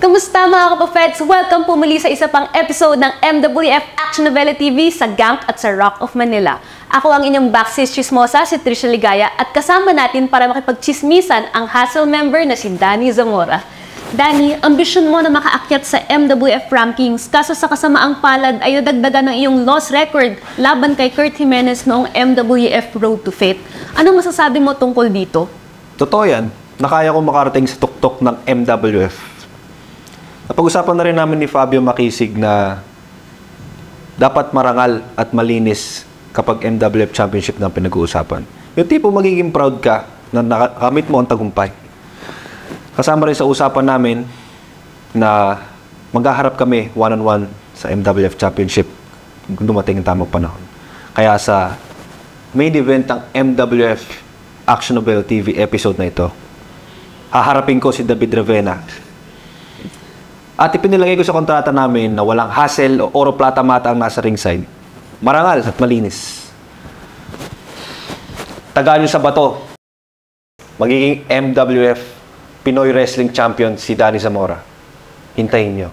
Kamusta mga kapafeds? Welcome po muli sa isa pang episode ng MWF Action Novela TV sa Gank at sa Rock of Manila. Ako ang inyong backstage chismosa, si Trisha Ligaya, at kasama natin para makipagchismisan ang Hustle member na si Danny Zamora. Danny, ambisyon mo na makaakyat sa MWF rankings, kaso sa kasamaang palad ay nadagdagan ng iyong loss record laban kay Kurt Jimenez noong MWF Road to Fate. Ano masasabi mo tungkol dito? Totoo yan. Nakaya ko makarating sa tuktok ng MWF. Napag-usapan na rin namin ni Fabio Makisig na dapat marangal at malinis kapag MWF Championship na pinag-uusapan. Yung tipo magiging proud ka na nakamit mo ang tagumpay. Kasama rin sa usapan namin na maghaharap kami one-on-one sa MWF Championship kung dumating ang tamang panahon. Kaya sa main event ng MWF Action Novela TV episode na ito, haharapin ko si David Ravena. At ipinilagay ko sa kontrata namin na walang hassle o oro plata mata ang nasa ringside. Marangal at malinis. Tagaan nyo sa bato. Magiging MWF Pinoy Wrestling Champion si Danny Zamora. Hintayin nyo.